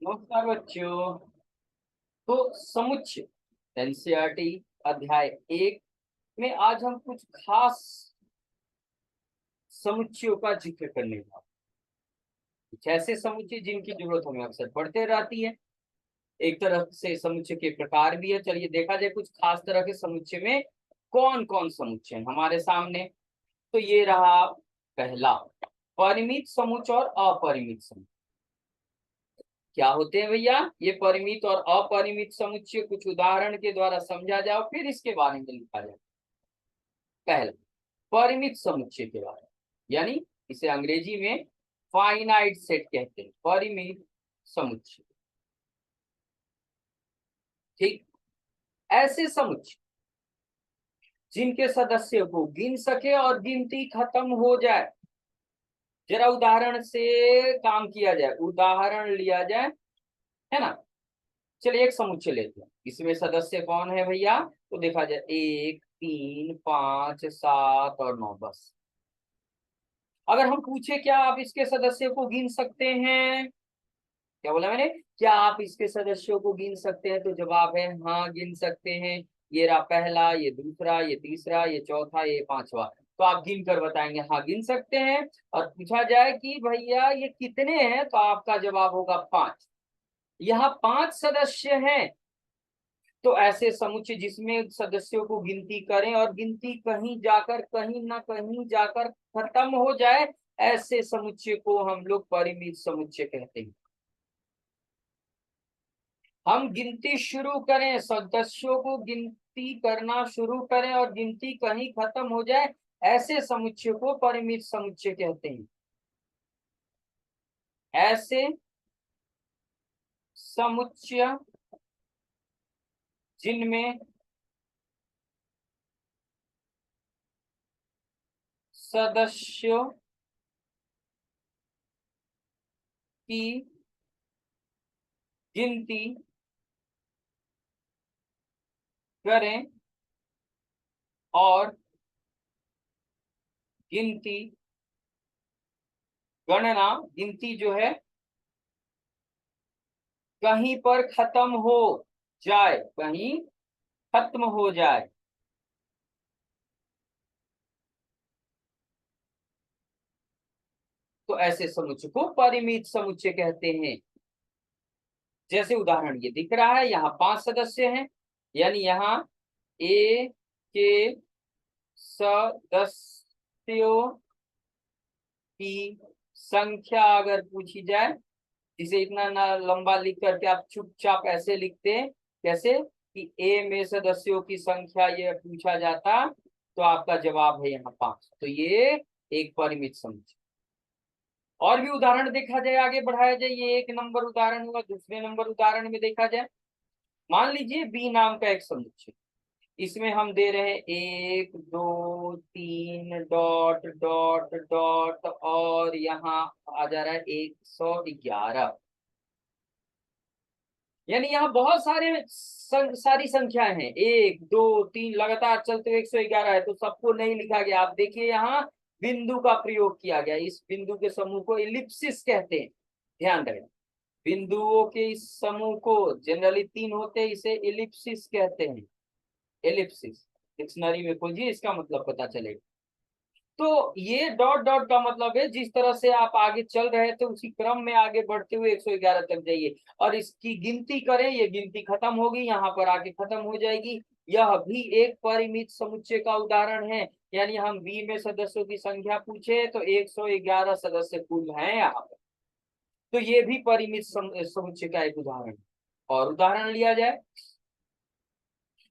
नमस्कार बच्चों। तो समुच्चय एनसीईआरटी अध्याय 1 में आज हम कुछ खास समुच्चयों का जिक्र करने वाले हैं। कुछ ऐसे समुच्चय जिनकी जरूरत हमें अक्सर पड़ते रहती है। एक तरह से समुच्चय के प्रकार भी है। चलिए देखा जाए कुछ खास तरह के समुच्चय में कौन कौन समुच्चय हैं हमारे सामने। तो ये रहा पहला, परिमित समुच्चय और अपरिमित समुच्चय। क्या होते हैं भैया ये परिमित और अपरिमित समुच्चय? कुछ उदाहरण के द्वारा समझा जाओ, फिर इसके बारे में लिखा जाए। पहला, परिमित समुच्चय के बारे में, यानी इसे अंग्रेजी में फाइनाइट सेट कहते हैं, परिमित समुच्चय। ठीक, ऐसे समुच्चय जिनके सदस्यों को गिन सके और गिनती खत्म हो जाए। जरा उदाहरण से काम किया जाए, उदाहरण लिया जाए, है ना। चलिए एक समुच्चय लेते हैं, इसमें सदस्य कौन है भैया? तो देखा जाए 1, 3, 5, 7 और 9, बस। अगर हम पूछे क्या आप इसके सदस्यों को गिन सकते हैं? क्या बोला मैंने? क्या आप इसके सदस्यों को गिन सकते हैं? तो जवाब है हाँ, गिन सकते हैं। ये रहा पहला, ये दूसरा, ये तीसरा, ये चौथा, ये पांचवा। तो आप गिन कर बताएंगे हाँ गिन सकते हैं। और पूछा जाए कि भैया ये कितने हैं, तो आपका जवाब होगा 5। यहाँ 5 सदस्य हैं। तो ऐसे समुच्चय जिसमें सदस्यों को गिनती करें और गिनती कहीं ना कहीं जाकर खत्म हो जाए, ऐसे समुच्चय को हम लोग परिमित समुच्चय कहते हैं। हम गिनती शुरू करें, सदस्यों को गिनती करना शुरू करें और गिनती कहीं खत्म हो जाए, ऐसे समुच्चय को परिमित समुच्चय कहते हैं। ऐसे समुच्चय जिनमें सदस्यों की गिनती करें और गिनती गणना, गिनती जो है कहीं पर खत्म हो जाए, कहीं खत्म हो जाए, तो ऐसे समुच्चय को परिमित समुच्चय कहते हैं। जैसे उदाहरण ये दिख रहा है, यहाँ 5 सदस्य हैं, यानी यहाँ ए के सदस्यों की संख्या अगर पूछी जाए, इसे इतना ना लंबा लिख करके आप चुपचाप ऐसे लिखते हैं, कैसे कि ए में सदस्यों की संख्या ये पूछा जाता, तो आपका जवाब है यहाँ 5। तो ये एक परिमित समुच्चय। और भी उदाहरण देखा जाए, आगे बढ़ाया जाए। ये एक नंबर उदाहरण हुआ। दूसरे नंबर उदाहरण में देखा जाए, मान लीजिए बी नाम का एक समुच्चय, इसमें हम दे रहे हैं 1, 2, 3 डॉट डॉट डॉट और यहाँ आ जा रहा है 111। यानी यहाँ बहुत सारी संख्याएं हैं, 1, 2, 3 लगातार चलते हुए 111 है। तो सबको नहीं लिखा गया। आप देखिए यहाँ बिंदु का प्रयोग किया गया। इस बिंदु के समूह को इलिप्सिस कहते हैं, ध्यान रखें। बिंदुओं के इस समूह को जनरली 3 होते हैं, इसे इलिप्सिस कहते हैं। एलिप्सिस डिक्शनरी में खोजिए, इसका मतलब पता चलेगा। तो ये डॉट डॉट का मतलब है जिस तरह से आप आगे चल रहे थे उसी क्रम में आगे बढ़ते हुए 111 तक जाइए और इसकी गिनती करें। ये गिनती खत्म होगी, यहाँ पर आके खत्म हो जाएगी। यह भी एक परिमित समुच्चय का उदाहरण है। यानी हम बी में सदस्यों की संख्या पूछे तो 111 सदस्य कुल हैं यहाँ पर। तो ये भी परिमित समुच्चय का एक उदाहरण है। और उदाहरण लिया जाए,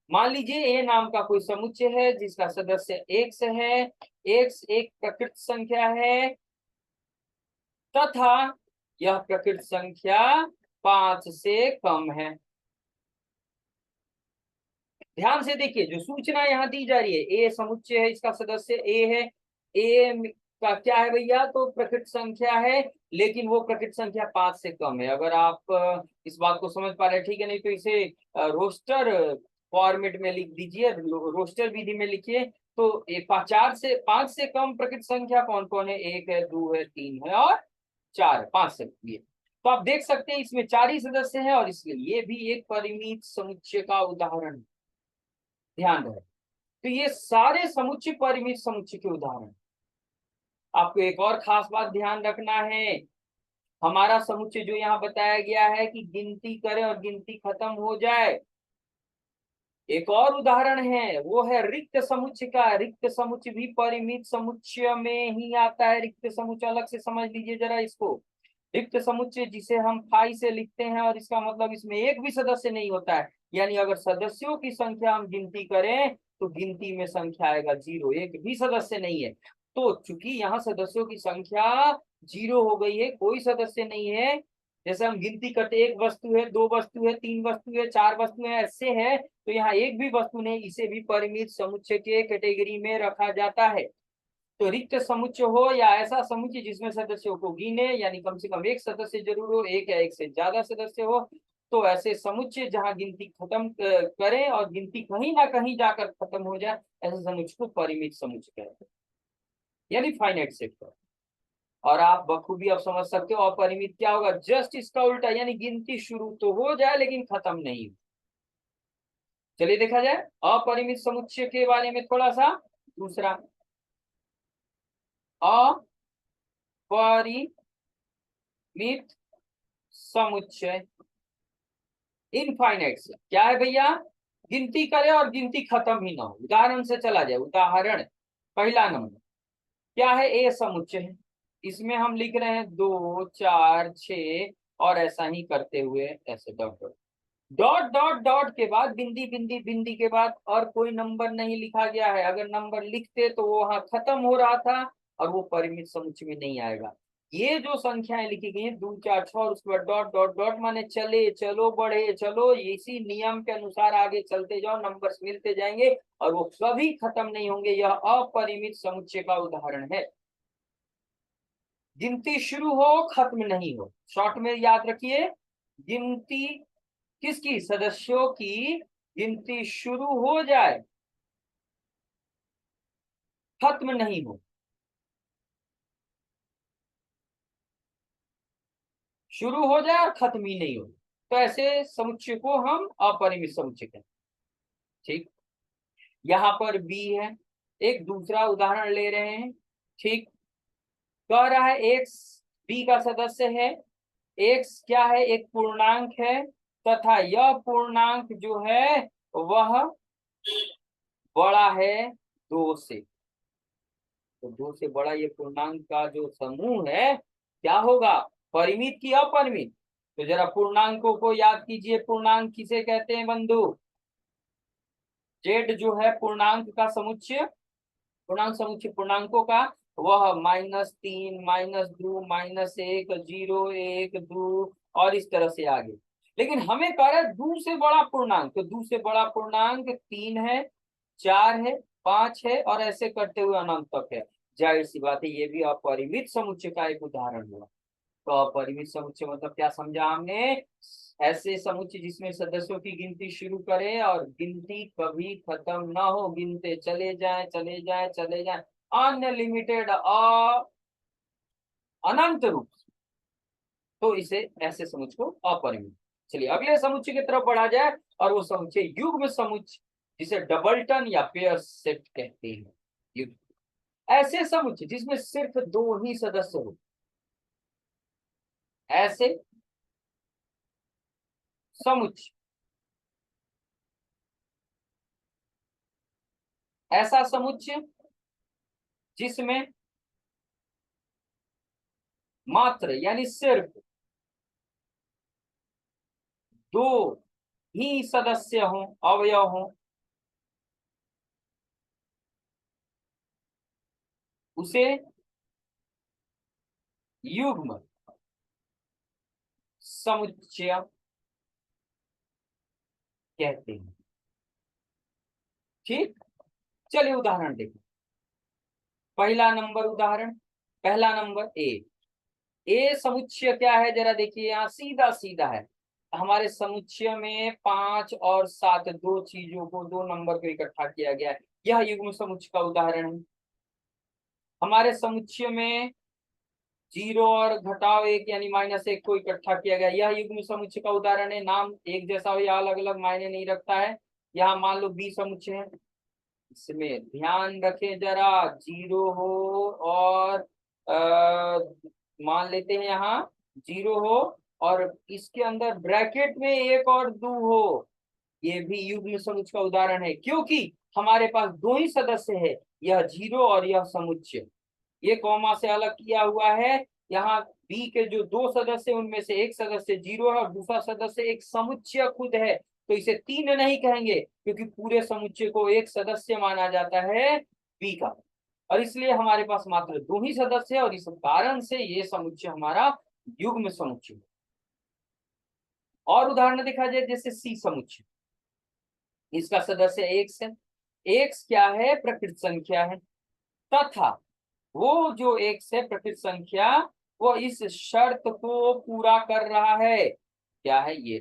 मान लीजिए ए नाम का कोई समुच्चय है जिसका सदस्य एक्स है। एक्स एक प्रकृत संख्या है तथा यह प्रकृत संख्या 5 से कम है। ध्यान से देखिए, जो सूचना यहाँ दी जा रही है, ए समुच्चय है, इसका सदस्य ए है। ए का क्या है भैया? तो प्रकृत संख्या है, लेकिन वो प्रकृत संख्या 5 से कम है। अगर आप इस बात को समझ पा रहे हैं, ठीक है, नहीं तो इसे रोस्टर फॉर्मेट में लिख दीजिए, रोस्टर विधि में लिखिए। तो 5 से कम प्रकृत संख्या कौन कौन है? 1 है, 2 है, 3 है और 4 है। 5 से कम। तो आप देख सकते हैं इसमें 4 ही सदस्य हैं और इसलिए ये भी एक परिमित समुच्चय का उदाहरण, ध्यान रहे। तो ये सारे समुच्चय परिमित समुच्चय के उदाहरण। आपको एक और खास बात ध्यान रखना है, हमारा समुच्चय जो यहाँ बताया गया है कि गिनती करें और गिनती खत्म हो जाए, एक और उदाहरण है वो है रिक्त समुच्चय का। रिक्त समुच्चय भी परिमित समुच्चय में ही आता है। रिक्त समुच्चय अलग से समझ लीजिए जरा इसको। रिक्त समुच्चय जिसे हम फाई से लिखते हैं और इसका मतलब इसमें एक भी सदस्य नहीं होता है, यानी अगर सदस्यों की संख्या हम गिनती करें तो गिनती में संख्या आएगा 0, एक भी सदस्य नहीं है। तो चूंकि यहाँ सदस्यों की संख्या 0 हो गई है, कोई सदस्य नहीं है, जैसे हम गिनती करते एक वस्तु है, 2 वस्तु है, 3 वस्तु है, 4 वस्तु है, ऐसे है, तो यहाँ एक भी वस्तु नहीं, इसे भी परिमित समुच्चय के कैटेगरी में रखा जाता है। तो रिक्त समुच्चय हो या ऐसा समुच्चय जिसमें सदस्यों को गिने, यानी कम से कम एक सदस्य जरूर हो, एक या एक से ज्यादा सदस्य हो, तो ऐसे समुच्चय जहां गिनती खत्म करें और गिनती कहीं ना कहीं जाकर खत्म हो जाए, ऐसे समुच्चय को परिमित समुच्चय कहते हैं, यानी फाइनाइट सेट का। और आप बखूबी अब समझ सकते हो अपरिमित क्या होगा, जस्ट इसका उल्टा, यानी गिनती शुरू तो हो जाए लेकिन खत्म नहीं। चलिए देखा जाए अपरिमित समुच्चय के बारे में थोड़ा सा। दूसरा, अपरिमित समुच्चय इनफाइनाइट से क्या है भैया, गिनती करे और गिनती खत्म ही ना हो। उदाहरण से चला जाए, उदाहरण पहला नंबर क्या है, ए समुच्चय है, इसमें हम लिख रहे हैं 2 4 6 और ऐसा ही करते हुए ऐसे dot dot dot dot dot के बाद बिंदी बिंदी बिंदी के बाद और कोई नंबर नहीं लिखा गया है। अगर नंबर लिखते तो वो वहां खत्म हो रहा था और वो परिमित समुच्चय में नहीं आएगा। ये जो संख्याएं लिखी गई हैं 2 4 6 और उसके बाद डॉट डॉट डॉट, माने चले चलो बढ़े चलो, इसी नियम के अनुसार आगे चलते जाओ, नंबर्स मिलते जाएंगे और वो कभी खत्म नहीं होंगे। यह अपरिमित समुच्चय का उदाहरण है। गिनती शुरू हो खत्म नहीं हो, शॉर्ट में याद रखिए, गिनती किसकी, सदस्यों की गिनती शुरू हो जाए खत्म नहीं हो, शुरू हो जाए और खत्म ही नहीं हो, तो ऐसे समुच्चय को हम अपरिमित समुच्चय कहते हैं। ठीक, यहाँ पर बी है, एक दूसरा उदाहरण ले रहे हैं। ठीक, कह रहा है एक्स बी का सदस्य है। एक्स क्या है, एक पूर्णांक है तथा यह पूर्णांक जो है वह बड़ा है 2 से। तो 2 से बड़ा ये पूर्णांक का जो समूह है क्या होगा, परिमित की अपरिमित। तो जरा पूर्णांकों को याद कीजिए, पूर्णांक किसे कहते हैं बंधु, जेड जो है पूर्णांक का समुच्चय, पूर्णांक समुच्चय पूर्णांकों का, वह -3 -2 -1 0 1 2 और इस तरह से आगे। लेकिन हमें कह रहा है 2 से बड़ा पूर्णांक, तो 2 से बड़ा पूर्णांक 3 है, 4 है, 5 है और ऐसे करते हुए अनंत तक है। जाहिर सी बात है ये भी अपरिमित समुच्चय का एक उदाहरण हुआ। तो अपरिमित समुच्चय मतलब क्या समझा हमने, ऐसे समुच्चय जिसमें सदस्यों की गिनती शुरू करें और गिनती कभी खत्म ना हो, गिनते चले जाएं चले जाएं चले जाएं, अनलिमिटेड अनंत रूप से, तो इसे ऐसे समुच्चय को अपरिमित। चलिए अगले समुच्चय की तरफ बढ़ा जाए और वो समुच्चय युग्म समुच्चय, जिसे डबलटन या पेयर सेट कहते हैं। युग्म ऐसे समुच्चय जिसमें सिर्फ 2 ही सदस्य हो, ऐसे समुच्चय, ऐसा समुच्चय जिसमें मात्र यानी सिर्फ 2 ही सदस्य हों, अवयव हों, उसे युग्म समुच्चय कहते हैं। ठीक, चलिए उदाहरण देखिए। पहला नंबर उदाहरण, पहला नंबर ए समुच्चय क्या है जरा देखिए, यहाँ सीधा सीधा है। हमारे समुच्चय में 5 और 7 दो चीजों को, 2 नंबर को इकट्ठा किया गया है, यह युग्म समुच्चय का उदाहरण है। हमारे समुच्चय में जीरो और घटाव एक यानी -1 को इकट्ठा किया गया, यह युग्म समुच्चय का उदाहरण है। नाम एक जैसा हो या अलग अलग मायने नहीं रखता है। यहाँ मान लो बी समुच्चय है, इसमें ध्यान रखें जरा, जीरो हो और मान लेते हैं यहाँ जीरो हो और इसके अंदर ब्रैकेट में एक और दो हो, ये भी युग्म समुच्चय का उदाहरण है, क्योंकि हमारे पास दो ही सदस्य है, यह जीरो और यह समुच्चय। ये कॉमा से अलग किया हुआ है। यहाँ बी के जो दो सदस्य उनमें से एक सदस्य जीरो है और दूसरा सदस्य एक समुच्चय खुद है, तो इसे तीन नहीं कहेंगे क्योंकि पूरे समुच्चय को एक सदस्य माना जाता है बी का, और इसलिए हमारे पास मात्र दो ही सदस्य है और इस कारण से ये समुच्चय हमारा युग्म समुच्चय। और उदाहरण देखा जाए जैसे सी समुच्चय, इसका सदस्य एक्स है। एक्स क्या है? प्रकृत संख्या है, तथा वो जो एक्स है प्रकृत संख्या, वो इस शर्त को पूरा कर रहा है। क्या है? ये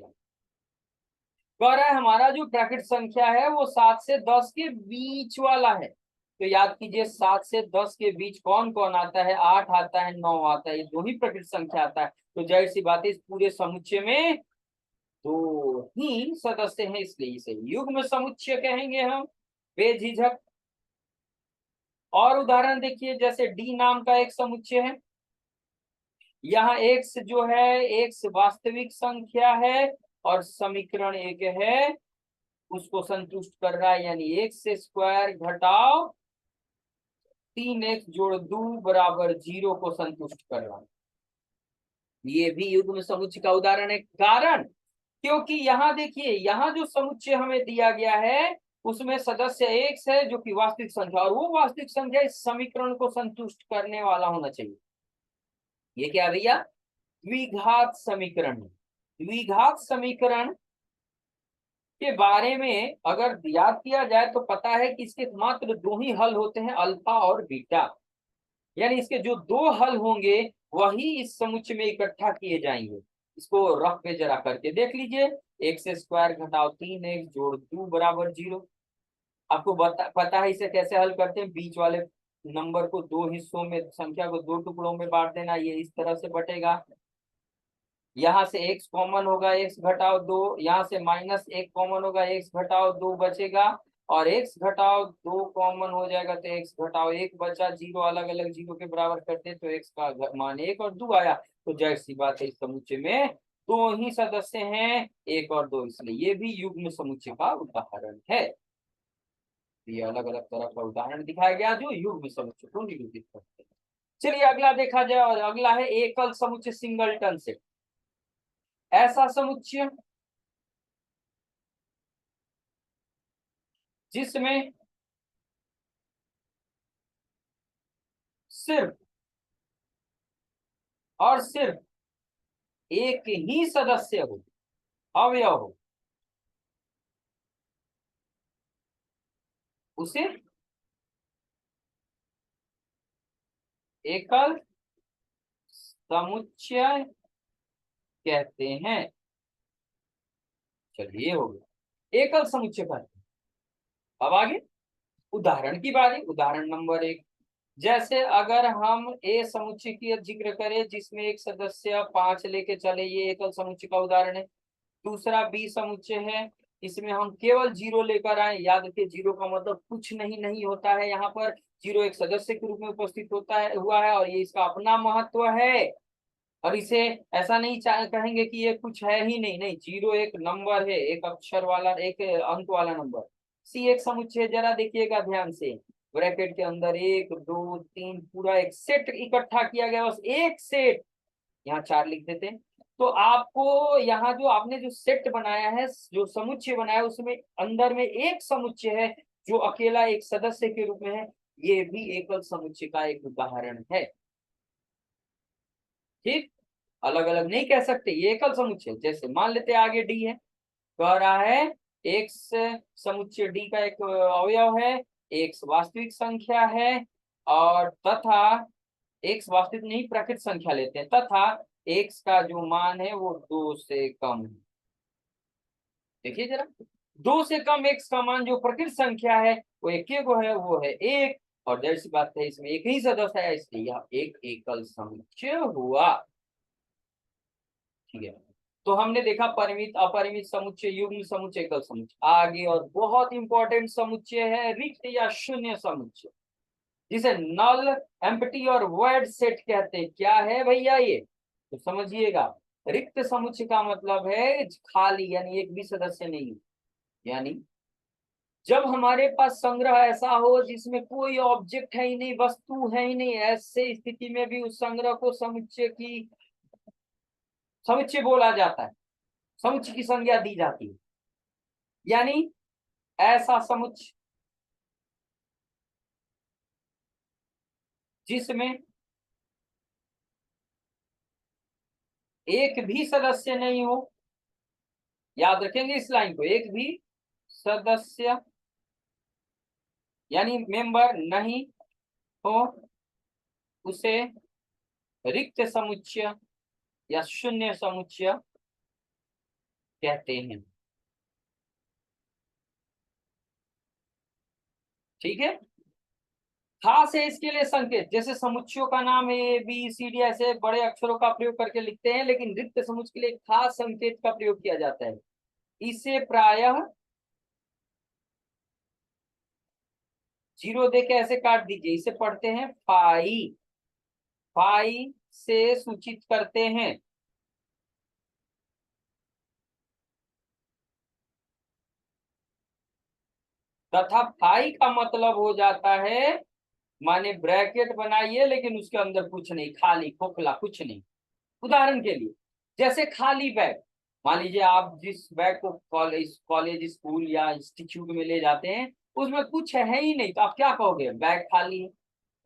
कह रहा है हमारा जो प्रकृत संख्या है वो 7 से 10 के बीच वाला है। तो याद कीजिए 7 से 10 के बीच कौन कौन आता है? 8 आता है, 9 आता है, ये दो ही प्रकृत संख्या आता है। तो जाहिर सी बात है इस पूरे समुच्चय में दो ही सदस्य हैं, इसलिए इसे युग्म समुच्चय कहेंगे हम बेझिझक। और उदाहरण देखिए जैसे डी नाम का एक समुच्चय है, यहाँ एक्स जो है एक्स वास्तविक संख्या है और समीकरण एक है उसको संतुष्ट कर रहा है, यानी एक्स स्क्वायर घटाव 3x जोड़ 2 बराबर 0 को संतुष्ट कर रहा है। ये भी युग्म समुच्चय का उदाहरण है। कारण क्योंकि यहाँ देखिए यहाँ जो समुच्चय हमें दिया गया है उसमें सदस्य एक्स है जो कि वास्तविक संख्या, और वो वास्तविक संख्या इस समीकरण को संतुष्ट करने वाला होना चाहिए। ये क्या भैया? द्विघात समीकरण है। द्विघात समीकरण के बारे में अगर याद किया जाए तो पता है कि इसके मात्र दो ही हल होते हैं, अल्फा और बीटा, यानी इसके जो दो हल होंगे वही इस समुच्चय में इकट्ठा किए जाएंगे। इसको रफ पे जरा करके देख लीजिए, एक्स स्क्वायर घटाव 3x जोड़ 2 बराबर 0। आपको पता है इसे कैसे हल करते हैं? बीच वाले नंबर को दो हिस्सों में, संख्या को दो टुकड़ों में बांट देना, ये इस तरह से बटेगा। यहाँ से x कॉमन होगा, x घटाव 2, यहाँ से -1 कॉमन होगा, x घटाव 2 बचेगा, और x घटाव 2 कॉमन हो जाएगा तो x घटाव 1 बचा। जीरो अलग अलग जीरो के बराबर करते तो x का मान 1 और 2 आया। तो जाहिर सी बात है इस समुच्चय में दो ही सदस्य हैं, 1 और 2, इसलिए ये भी युग्म समुच्चय का उदाहरण है। ये अलग अलग तरह का उदाहरण दिखाया गया जो युग्म समुच्चय को निरूपित करते हैं। चलिए अगला देखा जाए, और अगला है एकल समुच्चय सिंगलटन सेट। ऐसा समुच्चय जिसमें सिर्फ और सिर्फ एक ही सदस्य हो, अवयव हो, उसे एकल समुच्चय कहते हैं। चलिए हो गया एकल समुच्चय कहते हैं। अब आगे उदाहरण की बारी। उदाहरण नंबर 1, जैसे अगर हम ए समुच्चय की जिक्र करें जिसमें एक सदस्य 5 लेके चले, ये एकल समुच्चय का उदाहरण है। दूसरा बी समुच्चय है, इसमें हम केवल जीरो लेकर आए। याद रखिए जीरो का मतलब कुछ नहीं नहीं होता है, यहाँ पर जीरो एक सदस्य के रूप में उपस्थित होता है हुआ है और ये इसका अपना महत्व है। और इसे ऐसा नहीं कहेंगे कि ये कुछ है ही नहीं, नहीं, जीरो एक नंबर है, एक अक्षर वाला, एक अंक वाला नंबर। सी एक समुच्चय, जरा देखिएगा ध्यान से, ब्रैकेट के अंदर 1 2 3 पूरा एक सेट इकट्ठा किया गया, बस एक सेट। यहाँ 4 लिख देते हैं। तो आपको यहाँ जो आपने जो सेट बनाया है, जो समुच्चय बनाया है, उसमें अंदर में एक समुच्चय है जो अकेला एक सदस्य के रूप में है। ये भी एकल समुच्चय का एक उदाहरण है। ठीक, अलग अलग नहीं कह सकते, ये एकल समुच्चय। जैसे मान लेते आगे डी है, कह रहा है एक्स समुच्चय डी का एक अवयव है, एक्स वास्तविक संख्या है, और तथा एक्स वास्तविक नहीं प्रकृत संख्या लेते हैं, तथा एक्स का जो मान है वो 2 से कम है। देखिए जरा, 2 से कम एक्स का मान जो प्रकृत संख्या है वो एक को है, वो है 1। और जाहिर सी बात है इसमें एक ही सदस्य है, इसलिए यह एक एकल समुच्चय हुआ। ठीक है, तो हमने देखा परिमित, अपरिमित समुच्चय, युग्म समुच्चय, एकल समुच्चय। आगे और बहुत इंपॉर्टेंट समुच्चय है रिक्त या शून्य समुच्चय, जिसे नल, एम्प्टी और वॉइड सेट कहते हैं। क्या है भैया ये, तो समझिएगा। रिक्त समुच्चय का मतलब है खाली, यानी एक भी सदस्य नहीं। यानी जब हमारे पास संग्रह ऐसा हो जिसमें कोई ऑब्जेक्ट है ही नहीं, वस्तु है ही नहीं, ऐसे स्थिति में भी उस संग्रह को समुच्चय बोला जाता है, समुच्चय की संज्ञा दी जाती है। यानी ऐसा समुच्चय जिसमें एक भी सदस्य नहीं हो, याद रखेंगे इस लाइन को, एक भी सदस्य यानी मेंबर नहीं हो, उसे रिक्त समुच्चय या शून्य समुच्चय कहते हैं। ठीक है, खास है इसके लिए संकेत, जैसे समुच्चयों का नाम ए बी सी डी ऐसे बड़े अक्षरों का प्रयोग करके लिखते हैं, लेकिन रिक्त समुच्चय के लिए खास संकेत का प्रयोग किया जाता है। इसे प्रायः जीरो देके ऐसे काट दीजिए, इसे पढ़ते हैं फाई, फाई से सूचित करते हैं। तथा फाई का मतलब हो जाता है, माने ब्रैकेट बनाइए लेकिन उसके अंदर कुछ नहीं, खाली खोखला कुछ नहीं। उदाहरण के लिए जैसे खाली बैग, मान लीजिए आप जिस बैग को कॉलेज स्कूल या इंस्टीट्यूट में ले जाते हैं उसमें कुछ है ही नहीं, तो आप क्या कहोगे, बैग खाली है।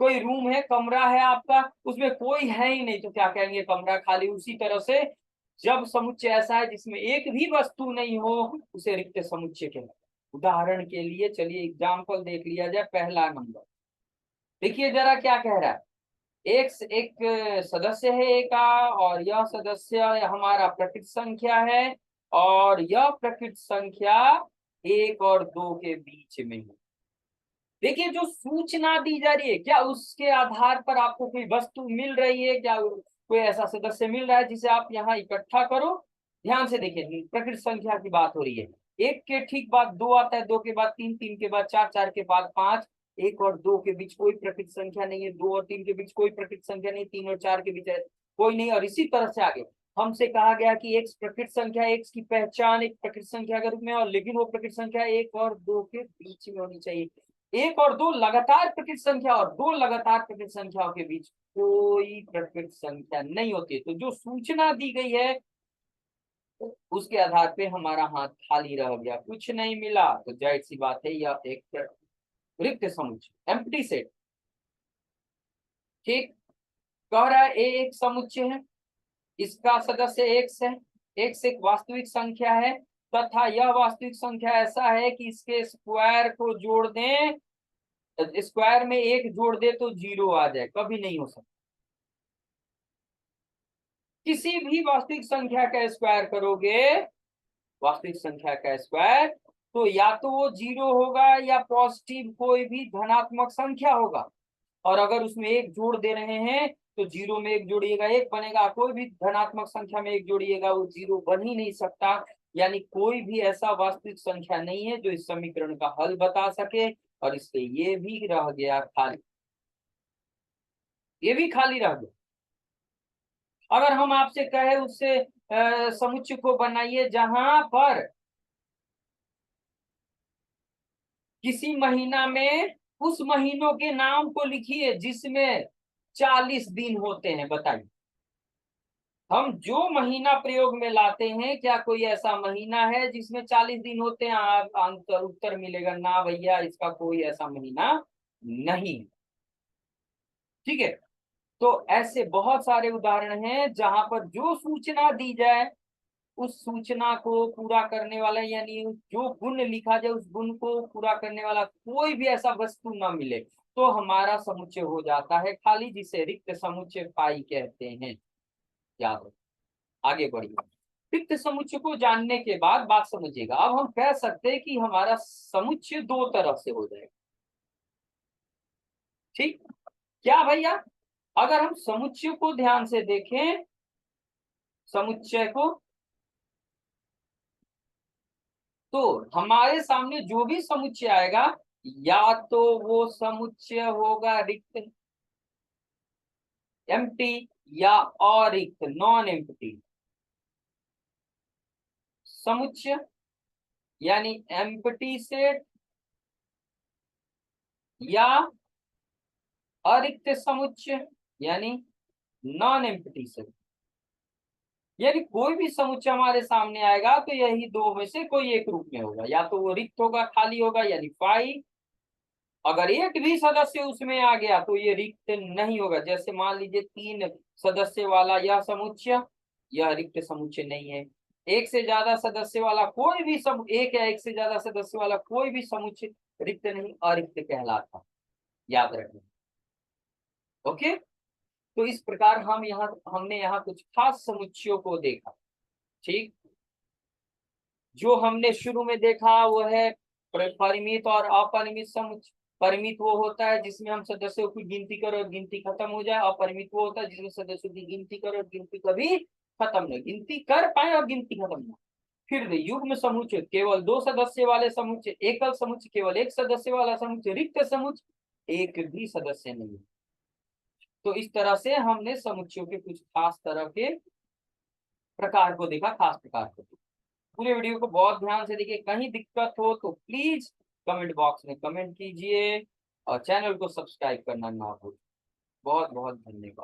कोई रूम है, कमरा है आपका, उसमें कोई है ही नहीं, तो क्या कहेंगे, कमरा खाली। उसी तरह से जब समुच्चय ऐसा है जिसमें एक भी वस्तु नहीं हो, उसे रिक्त समुच्चय कहते हैं। उदाहरण के लिए चलिए एग्जाम्पल देख लिया जाए। पहला नंबर देखिए जरा क्या कह रहा है। एक सदस्य है ए का, और यह सदस्य हमारा प्रकृत संख्या है, और यह प्रकृत संख्या एक और दो के बीच में है। देखिए जो सूचना दी जा रही है, क्या उसके आधार पर आपको कोई वस्तु मिल रही है, क्या कोई ऐसा सदस्य मिल रहा है जिसे आप यहाँ इकट्ठा करो। ध्यान से देखिए, प्रकृत संख्या की बात हो रही है। एक के ठीक बाद दो आता है, दो के बाद तीन, तीन के बाद चार, चार के बाद पांच। एक और दो के बीच कोई प्रकृत संख्या नहीं है, दो और तीन के बीच कोई प्रकृत संख्या नहीं, तीन और चार के बीच है कोई नहीं। और इसी तरह से आगे हमसे कहा गया कि एक प्रकृत संख्या, एक की पहचान एक प्रकृत संख्या के रूप में, और लेकिन वो प्रकृत संख्या एक और दो के बीच में होनी चाहिए। एक और दो लगातार प्रकृत संख्या और दो लगातार प्रकृत संख्याओं के बीच कोई प्रकृत संख्या नहीं होती। तो जो सूचना दी गई है उसके आधार पे हमारा हाथ खाली रह गया, कुछ नहीं मिला, तो जाहिर सी बात है यह एक रिक्त समुच्चय, एम्प्टी सेट। ठीक, कह रहा है ए एक समुच्चय है, इसका सदस्य एक्स है, एक्स एक वास्तविक संख्या है, तथा यह वास्तविक संख्या ऐसा है कि इसके स्क्वायर को जोड़ दें, स्क्वायर में एक जोड़ दे तो जीरो आ जाए, कभी नहीं हो सकता। किसी भी वास्तविक संख्या का स्क्वायर करोगे, वास्तविक संख्या का स्क्वायर, तो या तो वो जीरो होगा या पॉजिटिव कोई भी धनात्मक संख्या होगा। और अगर उसमें एक जोड़ दे रहे हैं तो जीरो में एक जोड़िएगा एक बनेगा, कोई भी धनात्मक संख्या में एक जोड़िएगा वो जीरो बन ही नहीं सकता। यानी कोई भी ऐसा वास्तविक संख्या नहीं है जो इस समीकरण का हल बता सके, और इसलिए ये भी रह गया खाली, ये भी खाली रह गया। अगर हम आपसे कहे उससे समुच्चय को बनाइए जहां पर किसी महीना में उस महीनों के नाम को लिखिए जिसमें 40 दिन होते हैं, बताइए। हम जो महीना प्रयोग में लाते हैं, क्या कोई ऐसा महीना है जिसमें 40 दिन होते हैं? आंसर उत्तर मिलेगा ना भैया, इसका कोई ऐसा महीना नहीं। ठीक है, तो ऐसे बहुत सारे उदाहरण हैं जहां पर जो सूचना दी जाए उस सूचना को पूरा करने वाला, यानी जो गुण लिखा जाए उस गुण को पूरा करने वाला कोई भी ऐसा वस्तु ना मिले, तो हमारा समुच्चय हो जाता है खाली, जिसे रिक्त समुच्चय पाई कहते हैं। याद रखो, आगे बढ़िए। रिक्त समुच्चय को जानने के बाद बात समझिएगा। अब हम कह सकते हैं कि हमारा समुच्चय दो तरह से हो जाएगा। ठीक, क्या भैया, अगर हम समुच्चय को ध्यान से देखें, समुच्चय को, तो हमारे सामने जो भी समुच्चय आएगा, या तो वो समुच्चय होगा रिक्त, एम्प्टी, या अरिक्त, नॉन एम्प्टी समुच्चय, यानी एम्प्टी सेट, या अरिक्त समुच्चय यानी नॉन एम्प्टी सेट। यानी कोई भी समुच्चय हमारे सामने आएगा तो यही दो में से कोई एक रूप में होगा, या तो वो रिक्त होगा, खाली होगा, यानी फाई। अगर एक भी सदस्य उसमें आ गया तो ये रिक्त नहीं होगा। जैसे मान लीजिए 3 सदस्य वाला यह समुच्चय, यह रिक्त समुच्चय नहीं है। एक से ज्यादा सदस्य वाला कोई भी एक या एक से ज्यादा सदस्य वाला कोई भी समुच्चय रिक्त नहीं, अरिक्त कहलाता, याद रखना। ओके, तो इस प्रकार हमने यहाँ कुछ खास समुच्चयों को देखा। ठीक, जो हमने शुरू में देखा वो है परिमित और अपरिमित समुच्चय। परिमित वो होता है जिसमें हम सदस्यों की गिनती करो और गिनती खत्म हो जाए। अपरिमित वो होता है जिसमें सदस्यों की गिनती करो और गिनती कभी खत्म नहीं, गिनती कर पाए और गिनती खत्म ना। फिर युग्म समुच्चय केवल 2 सदस्य वाले समुच्चय, एकल समुच्चय केवल 1 सदस्य वाला समुच्चय, रिक्त समुच्चय एक भी सदस्य नहीं। तो इस तरह से हमने समुच्चयों के कुछ खास तरह के प्रकार को देखा, खास प्रकार को। पूरे वीडियो को बहुत ध्यान से देखिए, कहीं दिक्कत हो तो प्लीज कमेंट बॉक्स में कमेंट कीजिए और चैनल को सब्सक्राइब करना ना भूलिए। बहुत बहुत धन्यवाद।